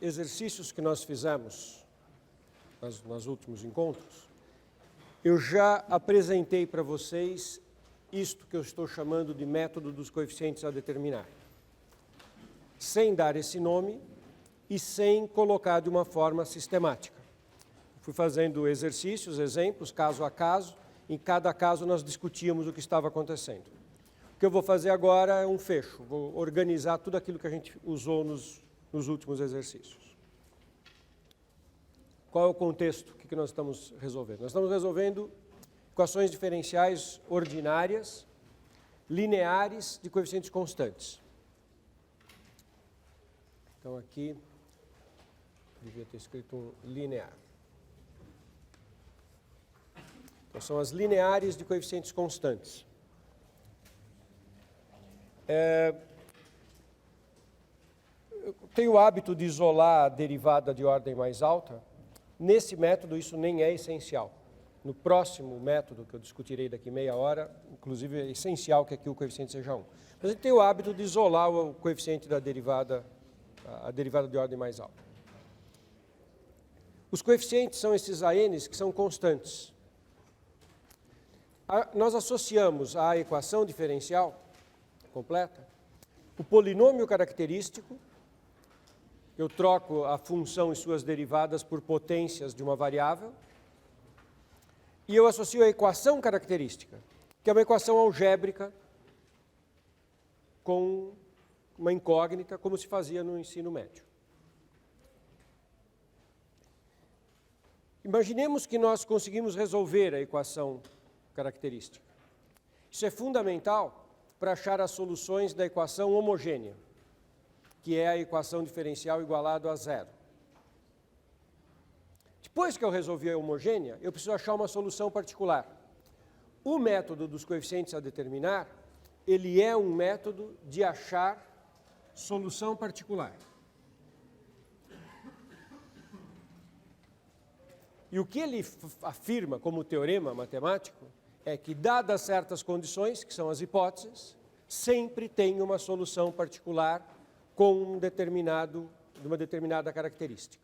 exercícios que nós fizemos nos últimos encontros, eu já apresentei para vocês isto que eu estou chamando de método dos coeficientes a determinar, sem dar esse nome e sem colocar de uma forma sistemática. Fui fazendo exercícios, exemplos, caso a caso. Em cada caso nós discutíamos o que estava acontecendo. O que eu vou fazer agora é um fecho, vou organizar tudo aquilo que a gente usou nos últimos exercícios. Qual é o contexto? O que nós estamos resolvendo? Nós estamos resolvendo equações diferenciais ordinárias, lineares de coeficientes constantes. Então aqui, devia ter escrito um linear. Então, são as lineares de coeficientes constantes. Eu tenho o hábito de isolar a derivada de ordem mais alta. Nesse método, isso nem é essencial. No próximo método, que eu discutirei daqui meia hora, inclusive é essencial que aqui o coeficiente seja 1. Mas a gente tem o hábito de isolar o coeficiente da derivada, a derivada de ordem mais alta. Os coeficientes são esses ANs que são constantes. Nós associamos à equação diferencial completa o polinômio característico. Eu troco a função e suas derivadas por potências de uma variável. E eu associo a equação característica, que é uma equação algébrica com uma incógnita, como se fazia no ensino médio. Imaginemos que nós conseguimos resolver a equação característica. Isso é fundamental para achar as soluções da equação homogênea, que é a equação diferencial igualado a zero. Depois que eu resolvi a homogênea, eu preciso achar uma solução particular. O método dos coeficientes a determinar, ele é um método de achar solução particular. E o que ele afirma como teorema matemático é que, dadas certas condições, que são as hipóteses, sempre tem uma solução particular com uma determinada característica.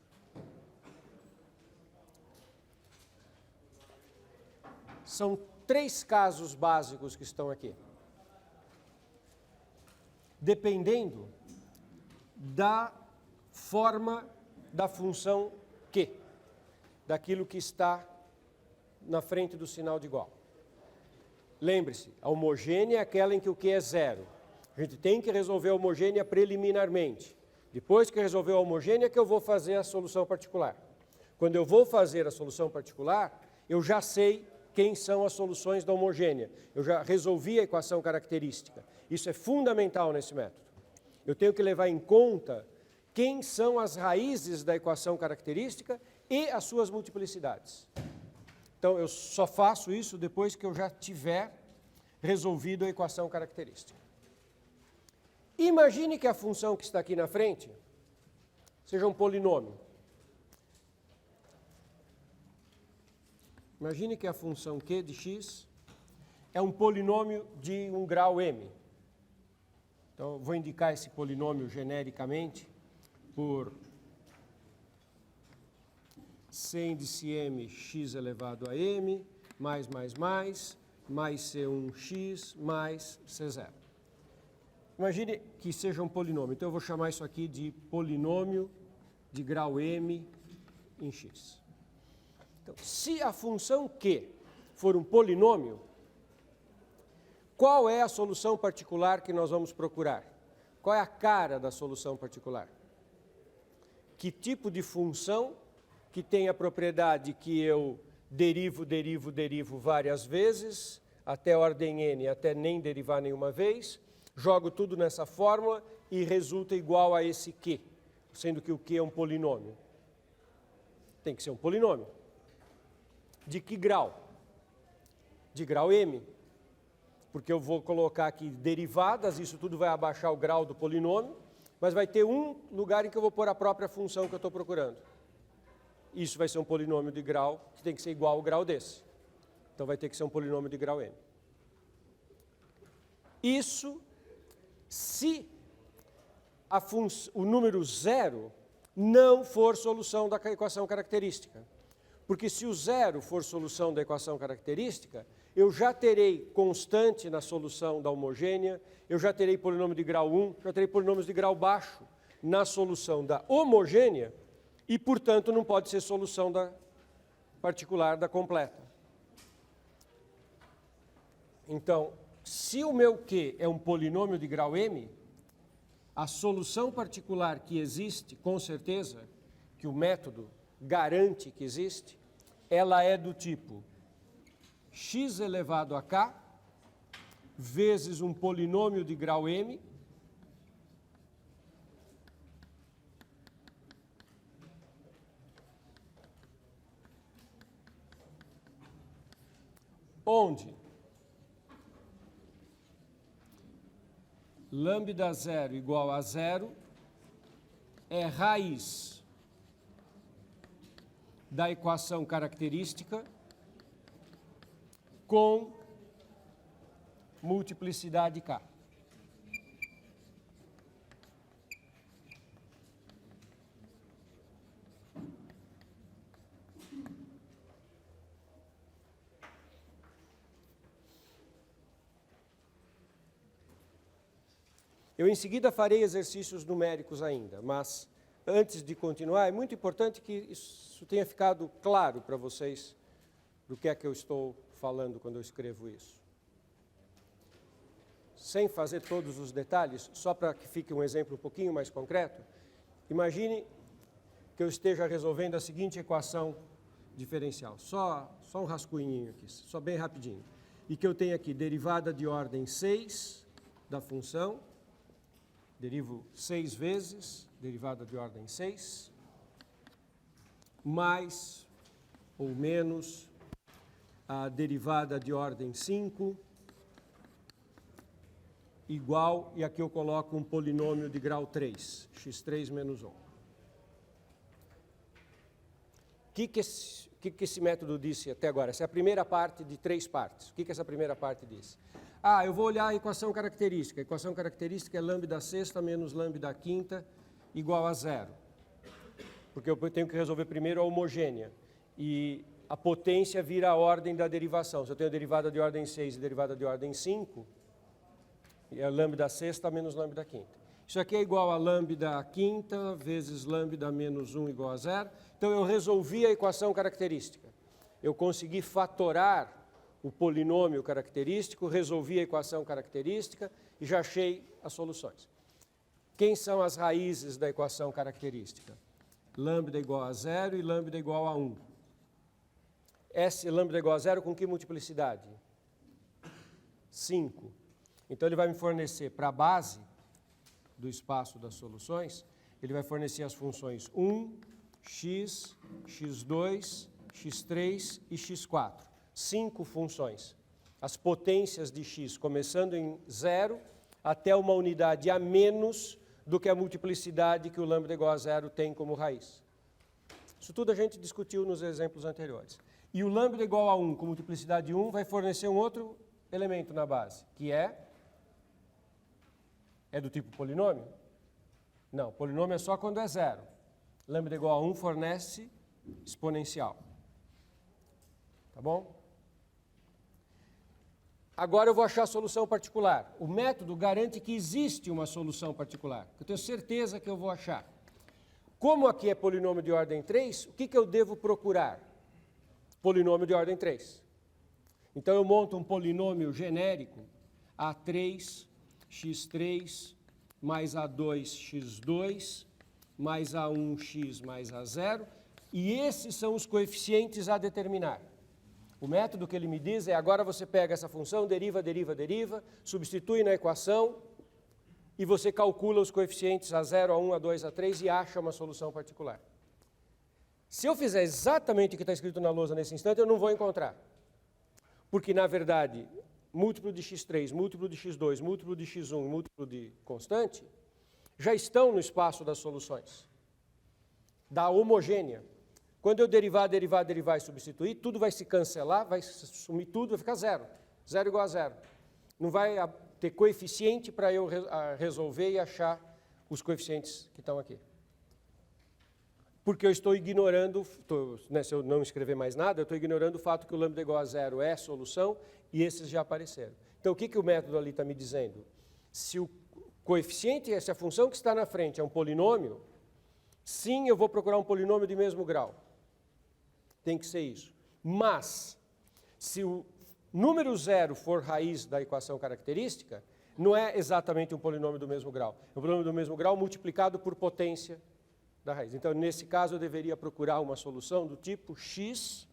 São 3 casos básicos que estão aqui. Dependendo da forma da função Q, daquilo que está na frente do sinal de igual. Lembre-se, a homogênea é aquela em que o Q é zero. A gente tem que resolver a homogênea preliminarmente. Depois que resolver a homogênea, que eu vou fazer a solução particular. Quando eu vou fazer a solução particular, eu já sei quem são as soluções da homogênea. Eu já resolvi a equação característica. Isso é fundamental nesse método. Eu tenho que levar em conta quem são as raízes da equação característica e as suas multiplicidades. Então, eu só faço isso depois que eu já tiver resolvido a equação característica. Imagine que a função que está aqui na frente seja um polinômio. Imagine que a função Q de x é um polinômio de um grau m. Então, eu vou indicar esse polinômio genericamente por C índice m x elevado a m, mais C1x, mais C0. Imagine que seja um polinômio. Então, eu vou chamar isso aqui de polinômio de grau m em x. Então, se a função Q for um polinômio, qual é a solução particular que nós vamos procurar? Qual é a cara da solução particular? Que tipo de função que tem a propriedade que eu derivo várias vezes, até ordem n, até nem derivar nenhuma vez, jogo tudo nessa fórmula e resulta igual a esse Q, sendo que o Q é um polinômio. Tem que ser um polinômio. De que grau? De grau m. Porque eu vou colocar aqui derivadas, isso tudo vai abaixar o grau do polinômio, mas vai ter um lugar em que eu vou pôr a própria função que eu estou procurando. Isso vai ser um polinômio de grau que tem que ser igual ao grau desse. Então vai ter que ser um polinômio de grau m. Isso se o número 0 não for solução da equação característica. Porque se o zero for solução da equação característica, eu já terei constante na solução da homogênea, eu já terei polinômio de grau 1, já terei polinômios de grau baixo na solução da homogênea e, portanto, não pode ser solução da particular da completa. Então, se o meu Q é um polinômio de grau m, a solução particular que existe, com certeza, que o método garante que existe, ela é do tipo x elevado a k vezes um polinômio de grau m onde lambda 0 igual a 0 é raiz da equação característica com multiplicidade k. Eu em seguida farei exercícios numéricos ainda, mas antes de continuar, é muito importante que isso tenha ficado claro para vocês do que é que eu estou falando quando eu escrevo isso. Sem fazer todos os detalhes, só para que fique um exemplo um pouquinho mais concreto, imagine que eu esteja resolvendo a seguinte equação diferencial, só um rascunhinho aqui, só bem rapidinho, e que eu tenho aqui derivada de ordem 6 da função, derivo 6 vezes, derivada de ordem 6, mais ou menos a derivada de ordem 5, igual, e aqui eu coloco um polinômio de grau 3, x3 menos 1. O que esse método disse até agora? Essa é a primeira parte de 3 partes. O que essa primeira parte disse? Eu vou olhar a equação característica. A equação característica é lambda sexta menos lambda quinta igual a 0. Porque eu tenho que resolver primeiro a homogênea. E a potência vira a ordem da derivação. Se eu tenho derivada de ordem 6 e derivada de ordem 5, é lambda sexta menos lambda quinta. Isso aqui é igual a lambda quinta vezes lambda menos 1 igual a 0. Então, eu resolvi a equação característica. Eu consegui fatorar o polinômio característico, resolvi a equação característica e já achei as soluções. Quem são as raízes da equação característica? Lambda igual a 0 e lambda igual a 1. S lambda igual a 0 com que multiplicidade? 5. Então, ele vai me fornecer para a base do espaço das soluções, ele vai fornecer as funções 1, x, x2, x3 e x4. 5 funções. As potências de x começando em 0 até uma unidade a menos do que a multiplicidade que o lambda igual a 0 tem como raiz. Isso tudo a gente discutiu nos exemplos anteriores. E o lambda igual a 1 com multiplicidade de 1 vai fornecer um outro elemento na base, que é do tipo polinômio? Não, polinômio é só quando é 0. Lambda igual a 1 fornece exponencial. Tá bom? Agora eu vou achar a solução particular. O método garante que existe uma solução particular. Eu tenho certeza que eu vou achar. Como aqui é polinômio de ordem 3, o que eu devo procurar? Polinômio de ordem 3. Então eu monto um polinômio genérico A3, x3, mais A2, x2, mais A1x mais A0, e esses são os coeficientes a determinar. O método que ele me diz é, agora você pega essa função, deriva, substitui na equação, e você calcula os coeficientes A0, A1, A2, A3 e acha uma solução particular. Se eu fizer exatamente o que está escrito na lousa nesse instante, eu não vou encontrar. Porque, na verdade, múltiplo de x3, múltiplo de x2, múltiplo de x1, múltiplo de constante, já estão no espaço das soluções, da homogênea. Quando eu derivar e substituir, tudo vai se cancelar, vai sumir tudo, vai ficar 0. 0 igual a 0. Não vai ter coeficiente para eu resolver e achar os coeficientes que estão aqui. porque eu estou ignorando, se eu não escrever mais nada, eu estou ignorando o fato que o lambda igual a zero é solução e esses já apareceram. Então, o que o método ali está me dizendo? Se o coeficiente, se a função que está na frente é um polinômio, sim, eu vou procurar um polinômio de mesmo grau. Tem que ser isso. Mas, se o número zero for raiz da equação característica, não é exatamente um polinômio do mesmo grau. É um polinômio do mesmo grau multiplicado por potência da raiz. Então, nesse caso, eu deveria procurar uma solução do tipo x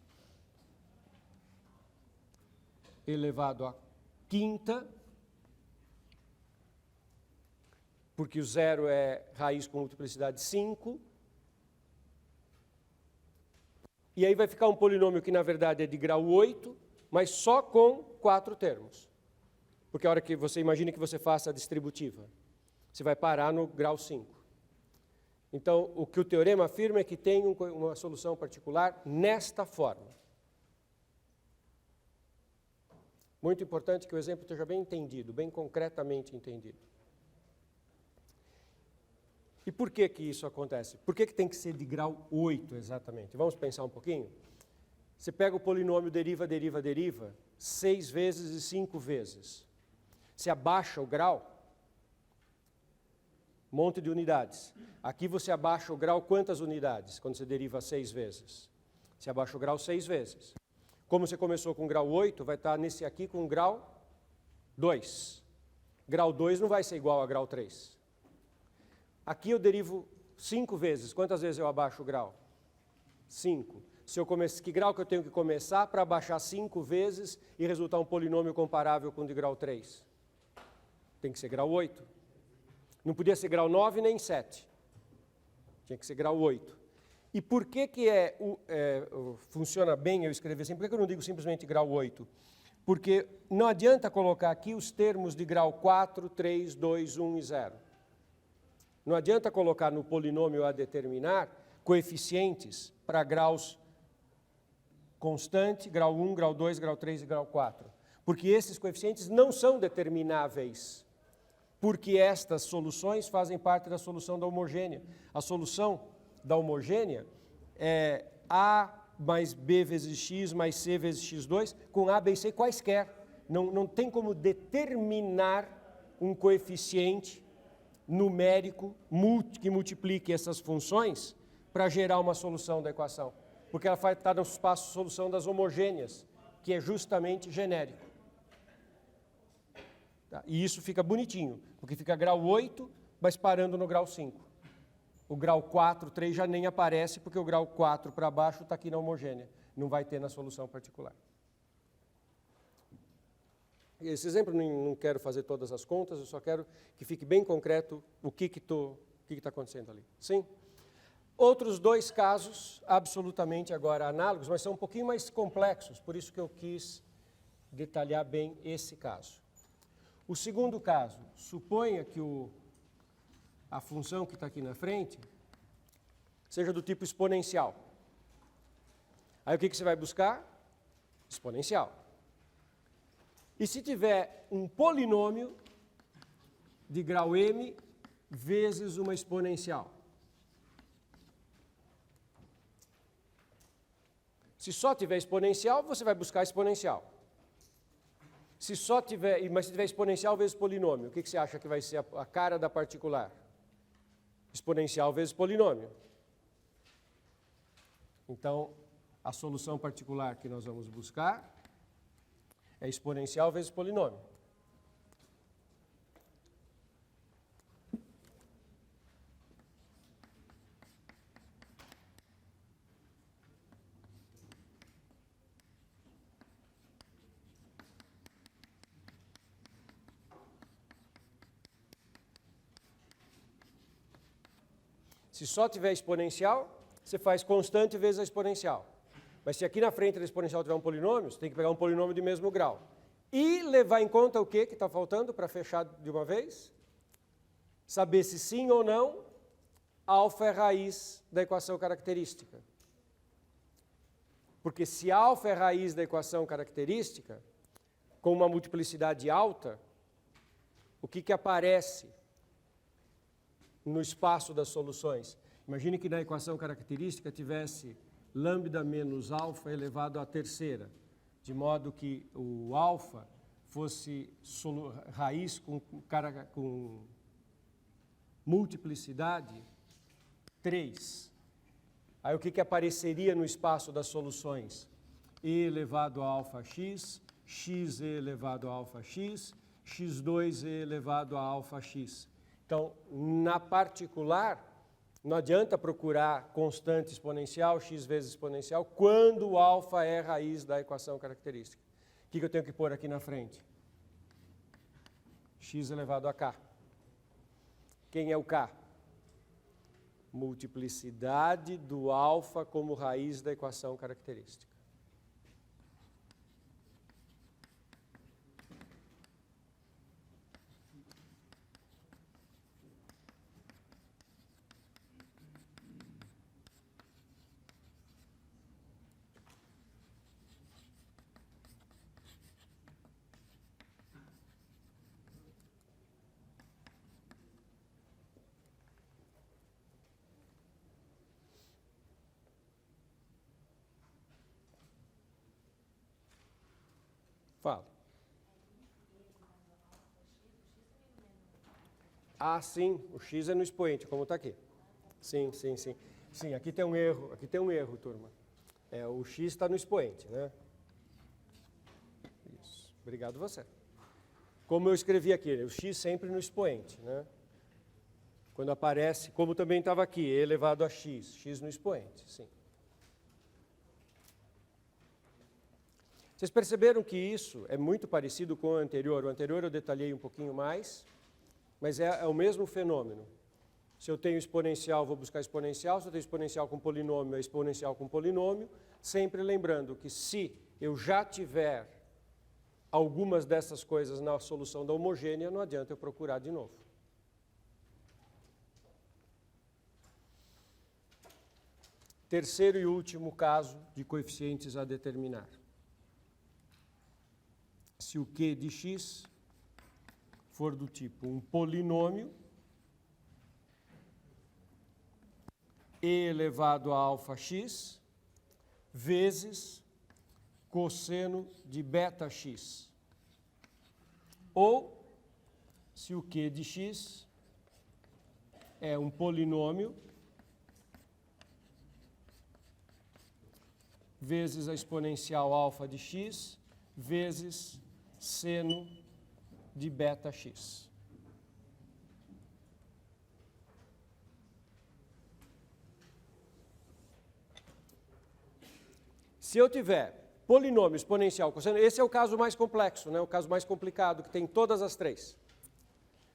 elevado à quinta, porque o zero é raiz com multiplicidade 5. E aí vai ficar um polinômio que, na verdade, é de grau 8, mas só com 4 termos. Porque a hora que você imagina que você faça a distributiva, você vai parar no grau 5. Então, o que o teorema afirma é que tem uma solução particular nesta forma. Muito importante que o exemplo esteja bem entendido, bem concretamente entendido. E por que isso acontece? Por que tem que ser de grau 8 exatamente? Vamos pensar um pouquinho? Você pega o polinômio deriva, 6 vezes e 5 vezes. Você abaixa o grau, monte de unidades. Aqui você abaixa o grau quantas unidades quando você deriva 6 vezes? Você abaixa o grau 6 vezes. Como você começou com grau 8, vai estar nesse aqui com grau 2. Grau 2 não vai ser igual a grau 3. Aqui eu derivo 5 vezes. Quantas vezes eu abaixo o grau? 5. Que grau que eu tenho que começar para abaixar 5 vezes e resultar um polinômio comparável com o de grau 3? Tem que ser grau 8. Não podia ser grau 9 nem 7. Tinha que ser grau 8. E por que funciona bem eu escrever assim? Por que eu não digo simplesmente grau 8? Porque não adianta colocar aqui os termos de grau 4, 3, 2, 1 e 0. Não adianta colocar no polinômio a determinar coeficientes para graus constante, grau 1, grau 2, grau 3 e grau 4. Porque esses coeficientes não são determináveis. Porque estas soluções fazem parte da solução da homogênea. A solução da homogênea é A mais B vezes X mais C vezes X2 com A, B e C quaisquer. Não tem como determinar um coeficiente numérico que multiplique essas funções para gerar uma solução da equação. Porque ela está no espaço solução das homogêneas, que é justamente genérico. Tá? E isso fica bonitinho, porque fica grau 8, mas parando no grau 5. O grau 4, 3 já nem aparece, porque o grau 4 para baixo está aqui na homogênea. Não vai ter na solução particular. Esse exemplo, não quero fazer todas as contas, eu só quero que fique bem concreto o que está acontecendo ali. Sim? Outros 2 casos, absolutamente agora análogos, mas são um pouquinho mais complexos, por isso que eu quis detalhar bem esse caso. O segundo caso, suponha que a função que está aqui na frente seja do tipo exponencial. Aí o que você vai buscar? Exponencial. E se tiver um polinômio de grau m vezes uma exponencial? Se só tiver exponencial, você vai buscar exponencial. Mas se tiver exponencial vezes polinômio, o que você acha que vai ser a cara da particular? Exponencial vezes polinômio. Então, a solução particular que nós vamos buscar é exponencial vezes polinômio. Se só tiver exponencial, você faz constante vezes a exponencial. Mas se aqui na frente da exponencial tiver um polinômio, você tem que pegar um polinômio de mesmo grau. E levar em conta o que está faltando para fechar de uma vez? Saber se sim ou não, alfa é raiz da equação característica. Porque se alfa é raiz da equação característica, com uma multiplicidade alta, o que aparece no espaço das soluções? Imagine que na equação característica tivesse lambda menos alfa elevado à terceira, de modo que o alfa fosse raiz com multiplicidade 3. Aí o que apareceria no espaço das soluções? E elevado a alfa x, x elevado a alfa x, x2 elevado a alfa x. Então, na particular, não adianta procurar constante exponencial, x vezes exponencial, quando o alfa é raiz da equação característica. O que eu tenho que pôr aqui na frente? X elevado a k. Quem é o k? Multiplicidade do alfa como raiz da equação característica. Fala. Ah, sim, o x é no expoente, como está aqui. Sim. Sim, aqui tem um erro, turma. O x está no expoente, né? Isso, obrigado você. Como eu escrevi aqui, o x sempre no expoente, né? Quando aparece, como também estava aqui, e elevado a x, x no expoente, sim. Vocês perceberam que isso é muito parecido com o anterior. O anterior eu detalhei um pouquinho mais, mas é o mesmo fenômeno. Se eu tenho exponencial, vou buscar exponencial. Se eu tenho exponencial com polinômio, é exponencial com polinômio. Sempre lembrando que se eu já tiver algumas dessas coisas na solução da homogênea, não adianta eu procurar de novo. Terceiro e último caso de coeficientes a determinar. Se o Q de x for do tipo um polinômio, e elevado a alfa x, vezes cosseno de beta x. Ou, se o Q de x é um polinômio, vezes a exponencial alfa de x, vezes seno de beta x. Se eu tiver polinômio exponencial cosseno, esse é o caso mais complexo, né? O caso mais complicado, que tem todas as três.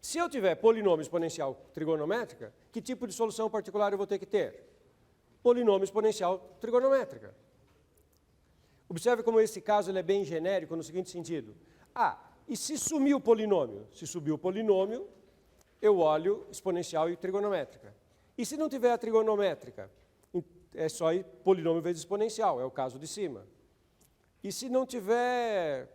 Se eu tiver polinômio exponencial trigonométrica, que tipo de solução particular eu vou ter que ter? Polinômio exponencial trigonométrica. Observe como esse caso ele é bem genérico no seguinte sentido. E se sumir o polinômio? Se subir o polinômio, eu olho exponencial e trigonométrica. E se não tiver a trigonométrica? É só ir polinômio vezes exponencial, é o caso de cima. E se não tiver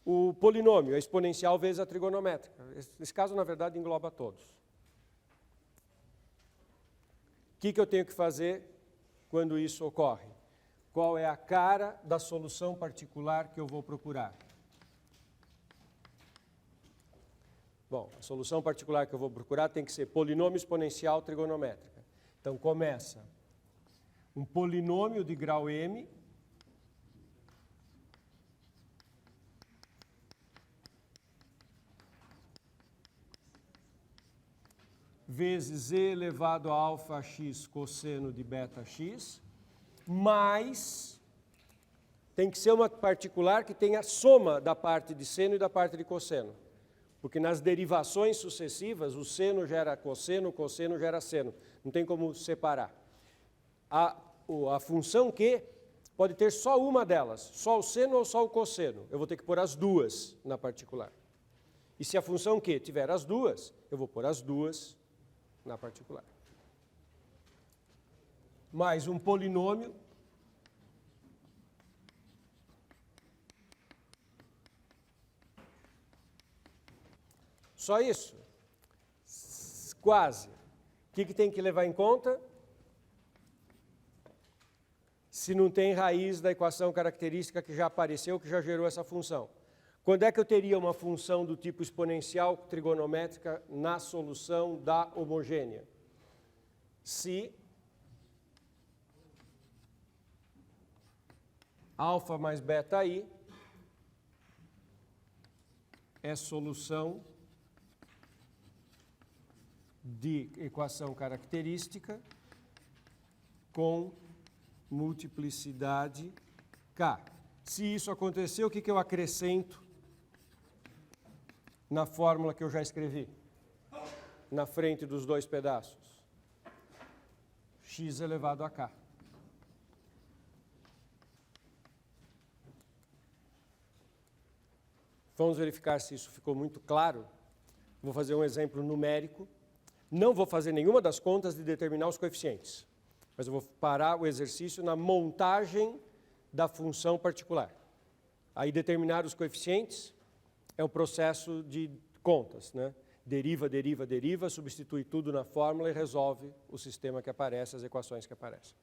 o polinômio, é exponencial vezes a trigonométrica. Esse caso, na verdade, engloba todos. O que eu tenho que fazer quando isso ocorre? Qual é a cara da solução particular que eu vou procurar? Bom, a solução particular que eu vou procurar tem que ser polinômio exponencial trigonométrica. Então, começa um polinômio de grau m vezes e elevado a alfa x cosseno de beta x, mais tem que ser uma particular que tenha soma da parte de seno e da parte de cosseno. Porque nas derivações sucessivas, o seno gera cosseno, o cosseno gera seno. Não tem como separar. A função Q pode ter só uma delas, só o seno ou só o cosseno. Eu vou ter que pôr as duas na particular. E se a função Q tiver as duas, eu vou pôr as duas na particular. Mais um polinômio. Só isso? Quase. que tem que levar em conta? Se não tem raiz da equação característica que já apareceu, que já gerou essa função. Quando é que eu teria uma função do tipo exponencial trigonométrica na solução da homogênea? Se alfa mais beta i é solução de equação característica com multiplicidade k. Se isso acontecer, o que eu acrescento na fórmula que eu já escrevi? Na frente dos dois pedaços. X elevado a k. Vamos verificar se isso ficou muito claro. Vou fazer um exemplo numérico. Não vou fazer nenhuma das contas de determinar os coeficientes, mas eu vou parar o exercício na montagem da função particular. Aí determinar os coeficientes é um processo de contas, né? Deriva, deriva, deriva, substitui tudo na fórmula e resolve o sistema que aparece, as equações que aparecem.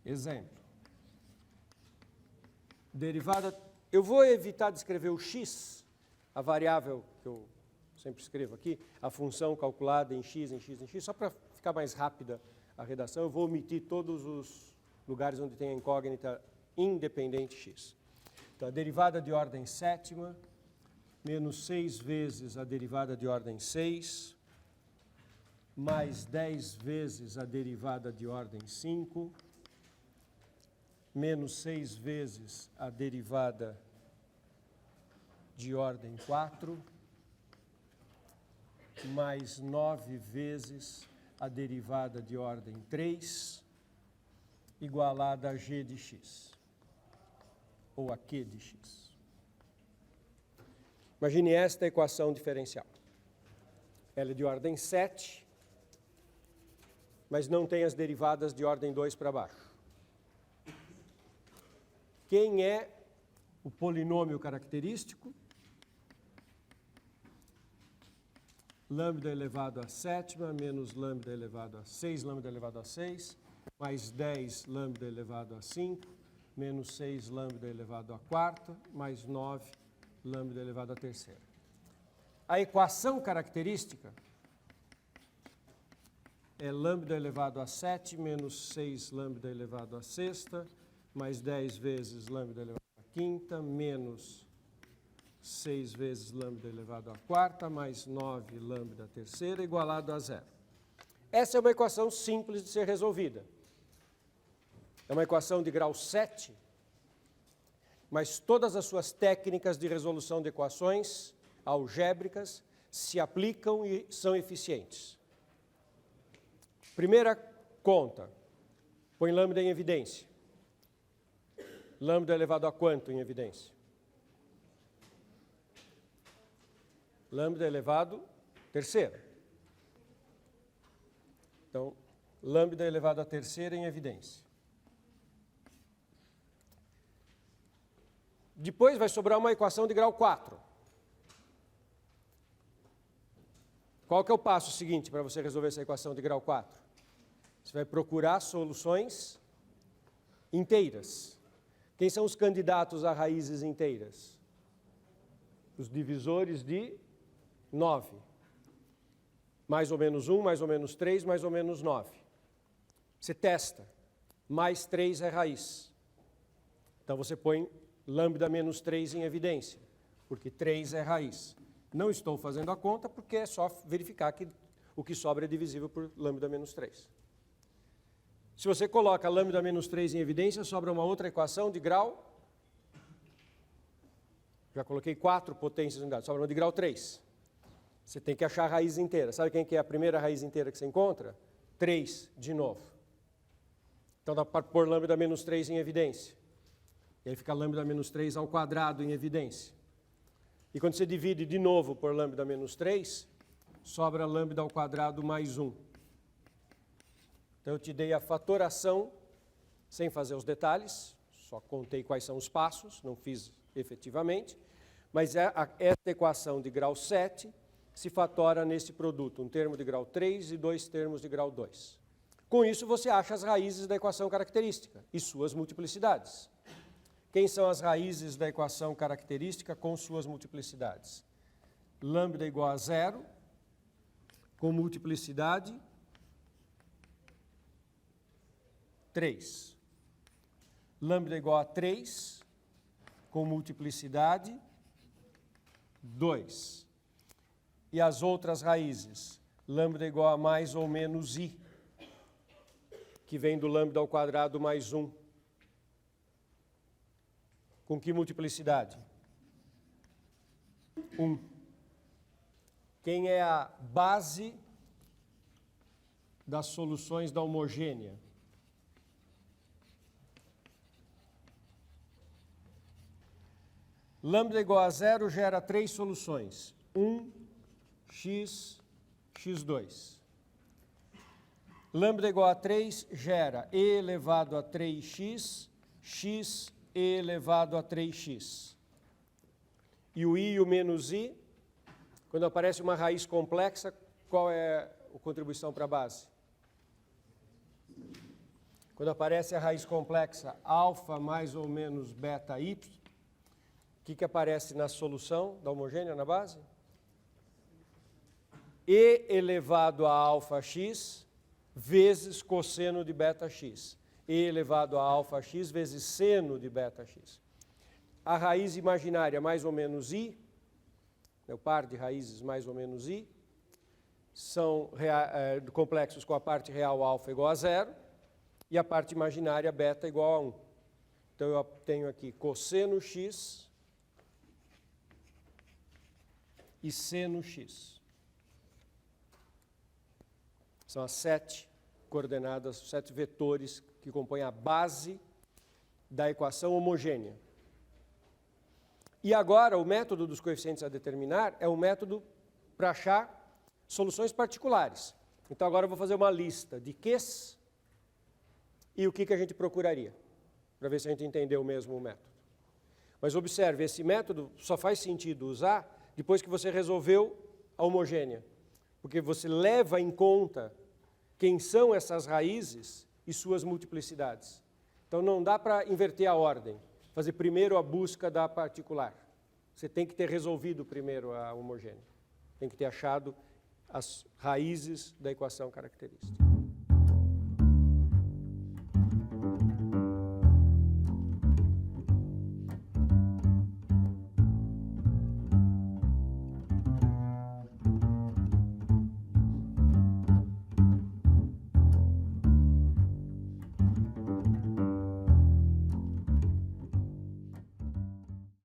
Exemplo. Derivada, eu vou evitar de escrever o x, a variável que eu sempre escrevo aqui, a função calculada em x, em x, em x, só para ficar mais rápida a redação, eu vou omitir todos os lugares onde tem a incógnita independente x. Então, a derivada de ordem sétima, menos 6 vezes a derivada de ordem 6, mais 10 vezes a derivada de ordem 5, menos 6 vezes a derivada de ordem 4, mais 9 vezes a derivada de ordem 3, igualada a g de x, ou a q de x. Imagine esta equação diferencial. Ela é de ordem 7, mas não tem as derivadas de ordem 2 para baixo. Quem é o polinômio característico? Lambda elevado a sétima, menos lambda elevado a 6, lambda elevado a 6, mais 10 lambda elevado a 5, menos 6 lambda elevado a quarta, mais 9 lambda elevado a terceira. A equação característica é lambda elevado a 7, menos 6 lambda elevado a sexta, mais 10 vezes lambda elevado a quinta, menos 6 vezes lambda elevado a quarta, mais 9 lambda terceira, igualado a zero. Essa é uma equação simples de ser resolvida. É uma equação de grau 7, mas todas as suas técnicas de resolução de equações algébricas se aplicam e são eficientes. Primeira conta, põe lambda em evidência. Lambda elevado a quanto em evidência? Lambda elevado a terceira. Então, lambda elevado a terceira em evidência. Depois vai sobrar uma equação de grau 4. Qual que é o passo seguinte para você resolver essa equação de grau 4? Você vai procurar soluções inteiras. Quem são os candidatos a raízes inteiras? Os divisores de 9. Mais ou menos 1, mais ou menos 3, mais ou menos 9. Você testa. Mais 3 é raiz. Então você põe lambda menos 3 em evidência, porque 3 é raiz. Não estou fazendo a conta porque é só verificar que o que sobra é divisível por lambda menos 3. Se você coloca lambda menos 3 em evidência, sobra uma outra equação de grau... Já coloquei 4 potências unidades, sobra uma de grau 3. Você tem que achar a raiz inteira. Sabe quem que é a primeira raiz inteira que você encontra? 3, de novo. Então dá para pôr lambda menos 3 em evidência. E aí fica lambda menos 3 ao quadrado em evidência. E quando você divide de novo por lambda menos 3, sobra lambda ao quadrado mais 1. Então eu te dei a fatoração sem fazer os detalhes, só contei quais são os passos, não fiz efetivamente, mas essa equação de grau 7 se fatora nesse produto, um termo de grau 3 e 2 termos de grau 2. Com isso, você acha as raízes da equação característica e suas multiplicidades. Quem são as raízes da equação característica com suas multiplicidades? Lambda igual a 0, com multiplicidade 3. Lambda igual a 3, com multiplicidade 2. E as outras raízes? Lambda igual a mais ou menos i, que vem do lambda ao quadrado mais 1. Com que multiplicidade? 1. Quem é a base das soluções da homogênea? Lambda igual a 0 gera 3 soluções. 1, x, x2. Lambda igual a 3 gera e elevado a 3x, x e elevado a 3x. E o i e o menos i, quando aparece uma raiz complexa, qual é a contribuição para a base? Quando aparece a raiz complexa alfa mais ou menos beta y, o que aparece na solução da homogênea na base? E elevado a alfa x vezes cosseno de beta x. E elevado a alfa x vezes seno de beta x. A raiz imaginária mais ou menos i, o par de raízes mais ou menos i, são complexos com a parte real alfa igual a 0 e a parte imaginária beta igual a 1. Então eu tenho aqui cosseno x e seno x. São as 7 coordenadas, 7 vetores que compõem a base da equação homogênea. E agora, o método dos coeficientes a determinar é um método para achar soluções particulares. Então, agora eu vou fazer uma lista de Qs e o que a gente procuraria, para ver se a gente entendeu mesmo o método. Mas observe, esse método só faz sentido usar depois que você resolveu a homogênea, porque você leva em conta quem são essas raízes e suas multiplicidades. Então, não dá para inverter a ordem, fazer primeiro a busca da particular. Você tem que ter resolvido primeiro a homogênea. Tem que ter achado as raízes da equação característica.